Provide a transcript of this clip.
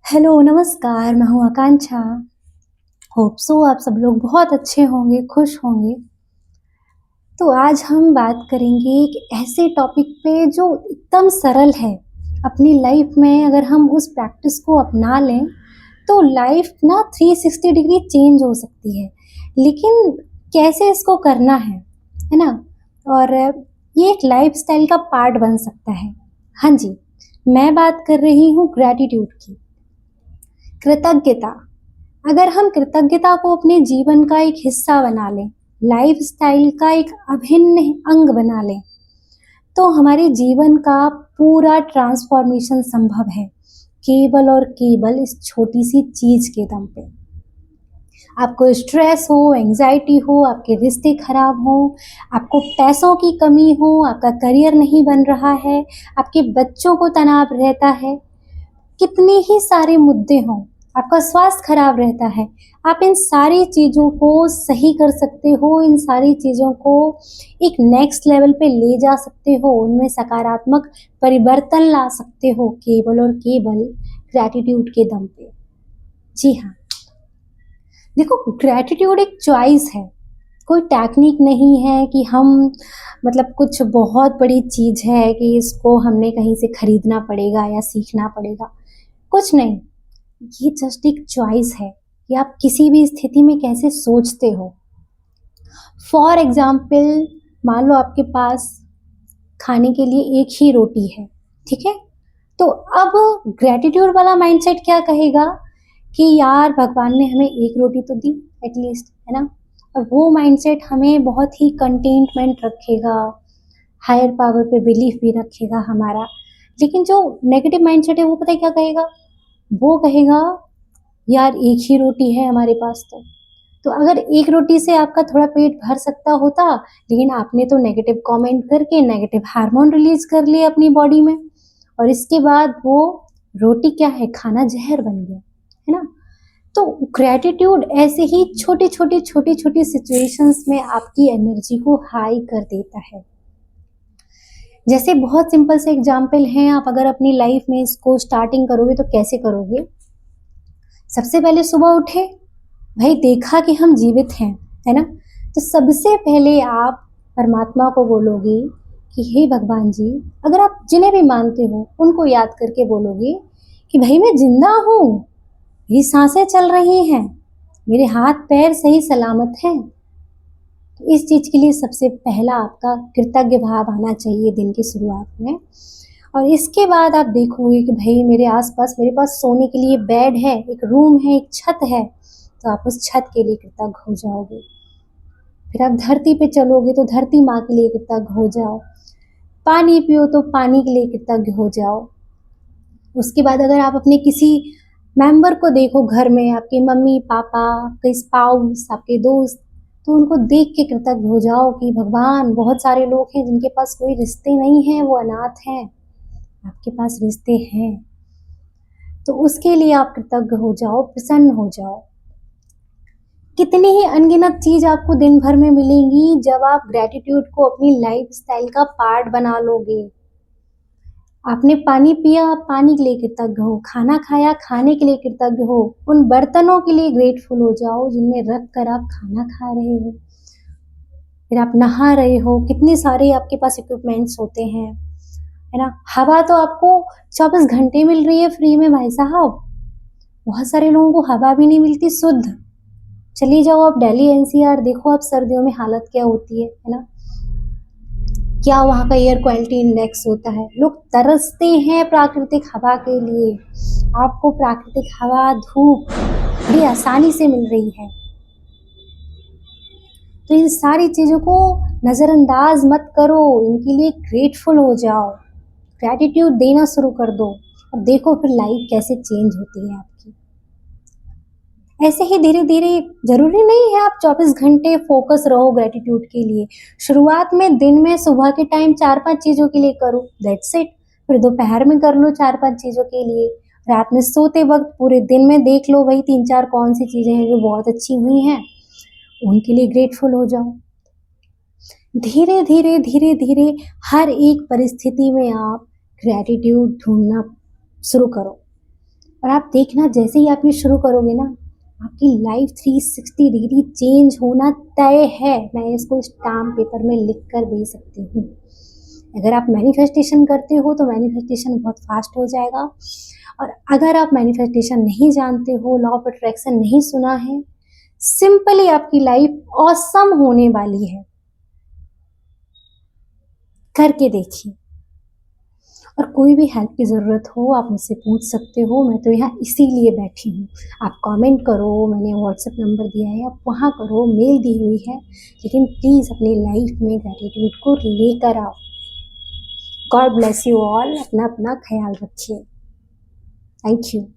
Hello, नमस्कार, मैं हूँ आकांक्षा। होप सो आप सब लोग बहुत अच्छे होंगे, खुश होंगे। तो आज हम बात करेंगे एक ऐसे टॉपिक पे जो एकदम सरल है। अपनी लाइफ में अगर हम उस प्रैक्टिस को अपना लें, तो लाइफ ना 360 डिग्री चेंज हो सकती है। लेकिन कैसे इसको करना है ना? और ये एक लाइफ़स्टाइल का पार्ट बन सकता है। हाँ जी, मैं बात कर रही हूँ ग्रैटिट्यूड की। कृतज्ञता। अगर हम कृतज्ञता को अपने जीवन का एक हिस्सा बना लें, लाइफस्टाइल का एक अभिन्न अंग बना लें, तो हमारे जीवन का पूरा ट्रांसफॉर्मेशन संभव है, केवल और केवल इस छोटी सी चीज के दम पे। आपको स्ट्रेस हो, एंजाइटी हो, आपके रिश्ते खराब हो, आपको पैसों की कमी हो, आपका करियर नहीं बन रहा है, आपके बच्चों को तनाव रहता है, कितने ही सारे मुद्दे हों, आपका स्वास्थ्य खराब रहता है, आप इन सारी चीज़ों को सही कर सकते हो, इन सारी चीज़ों को एक नेक्स्ट लेवल पे ले जा सकते हो, उनमें सकारात्मक परिवर्तन ला सकते हो, केवल और केवल ग्रैटिट्यूड के दम पे। जी हाँ, देखो, ग्रैटिट्यूड एक चॉइस है, कोई टेक्निक नहीं है कि हम मतलब कुछ बहुत बड़ी चीज़ है कि इसको हमने कहीं से खरीदना पड़ेगा या सीखना पड़ेगा, कुछ नहीं। ये जस्ट एक चॉइस है कि आप किसी भी स्थिति में कैसे सोचते हो। फॉर एग्जाम्पल, मान लो आपके पास खाने के लिए एक ही रोटी है, ठीक है? तो अब ग्रेटिट्यूड वाला माइंडसेट क्या कहेगा कि यार भगवान ने हमें एक रोटी तो दी एटलीस्ट, है ना? और वो माइंडसेट हमें बहुत ही कंटेंटमेंट रखेगा, हायर पावर पे बिलीफ भी रखेगा हमारा। लेकिन जो नेगेटिव माइंडसेट है वो पता है क्या कहेगा? वो कहेगा यार एक ही रोटी है हमारे पास तो अगर एक रोटी से आपका थोड़ा पेट भर सकता होता, लेकिन आपने तो नेगेटिव कमेंट करके नेगेटिव हार्मोन रिलीज कर लिए अपनी बॉडी में, और इसके बाद वो रोटी क्या है, खाना जहर बन गया, है ना? तो ग्रेटिट्यूड ऐसे ही छोटी छोटी सिचुएशंस में आपकी एनर्जी को हाई कर देता है। जैसे बहुत सिंपल से एग्जाम्पल हैं, आप अगर अपनी लाइफ में इसको स्टार्टिंग करोगे तो कैसे करोगे? सबसे पहले सुबह उठे, भाई देखा कि हम जीवित हैं, है ना? तो सबसे पहले आप परमात्मा को बोलोगे कि हे भगवान जी, अगर आप जिन्हें भी मानते हो उनको याद करके बोलोगे कि भाई मैं जिंदा हूँ, मेरी सांसें चल रही हैं, मेरे हाथ पैर सही सलामत हैं। तो इस चीज़ के लिए सबसे पहला आपका कृतज्ञ भाव आना चाहिए दिन की शुरुआत में। और इसके बाद आप देखोगे कि भाई मेरे आसपास मेरे पास सोने के लिए बेड है, एक रूम है, एक छत है, तो आप उस छत के लिए कृतज्ञ हो जाओगे। फिर आप धरती पे चलोगे तो धरती माँ के लिए कृतज्ञ हो जाओ। पानी पियो तो पानी के लिए कृतज्ञ हो जाओ। उसके बाद अगर आप अपने किसी मेंबर को देखो घर में, आपके मम्मी पापा, आपके स्पाउस, आपके दोस्त, तो उनको देख के कृतज्ञ हो जाओ कि भगवान, बहुत सारे लोग हैं जिनके पास कोई रिश्ते नहीं हैं, वो अनाथ हैं, आपके पास रिश्ते हैं, तो उसके लिए आप कृतज्ञ हो जाओ, प्रसन्न हो जाओ। कितनी ही अनगिनत चीज आपको दिन भर में मिलेंगी जब आप ग्रेटिट्यूड को अपनी लाइफस्टाइल का पार्ट बना लोगे। आपने पानी पिया, आप पानी के लिए कृतज्ञ हो, खाना खाया, खाने के लिए कृतज्ञ हो, उन बर्तनों के लिए ग्रेटफुल हो जाओ जिनमें रख कर आप खाना खा रहे हो। फिर आप नहा रहे हो, कितने सारे आपके पास इक्विपमेंट्स होते हैं, है ना? हवा तो आपको 24 घंटे मिल रही है फ्री में भाई साहब। बहुत सारे लोगों को हवा भी नहीं मिलती शुद्ध। चली जाओ आप दिल्ली एनसीआर, देखो आप सर्दियों में हालत क्या होती है ना? क्या वहाँ का एयर क्वालिटी इंडेक्स होता है। लोग तरसते हैं प्राकृतिक हवा के लिए। आपको प्राकृतिक हवा, धूप बड़ी आसानी से मिल रही है। तो इन सारी चीज़ों को नज़रअंदाज मत करो, इनके लिए ग्रेटफुल हो जाओ, ग्रैटिट्यूड देना शुरू कर दो, और देखो फिर लाइफ कैसे चेंज होती है आपकी। ऐसे ही धीरे धीरे, जरूरी नहीं है आप 24 घंटे फोकस रहो ग्रेटिट्यूड के लिए। शुरुआत में दिन में सुबह के टाइम 4-5 चीज़ों के लिए करो, दैट्स इट। फिर दोपहर में कर लो 4-5 चीज़ों के लिए। रात में सोते वक्त पूरे दिन में देख लो भाई 3-4 कौन सी चीज़ें हैं जो बहुत अच्छी हुई हैं, उनके लिए ग्रेटफुल हो जाओ। धीरे धीरे धीरे धीरे हर एक परिस्थिति में आप ग्रैटिट्यूड ढूंढना शुरू करो, और आप देखना, जैसे ही आप ये शुरू करोगे ना, आपकी लाइफ 360 डिग्री चेंज होना तय है। मैं इसको स्टाम्प पेपर में लिख कर दे सकती हूँ। अगर आप मैनिफेस्टेशन करते हो तो मैनिफेस्टेशन बहुत फास्ट हो जाएगा, और अगर आप मैनिफेस्टेशन नहीं जानते हो, लॉ ऑफ अट्रैक्शन नहीं सुना है, सिंपली आपकी लाइफ ऑसम होने वाली है। करके देखिए। और कोई भी हेल्प की ज़रूरत हो आप मुझसे पूछ सकते हो, मैं तो यहाँ इसीलिए बैठी हूँ। आप कमेंट करो, मैंने व्हाट्सएप नंबर दिया है, आप वहाँ करो, मेल दी हुई है, लेकिन प्लीज़ अपनी लाइफ में ग्रैटिट्यूड को लेकर आओ। God bless you all. अपना अपना ख्याल रखिए। Thank you.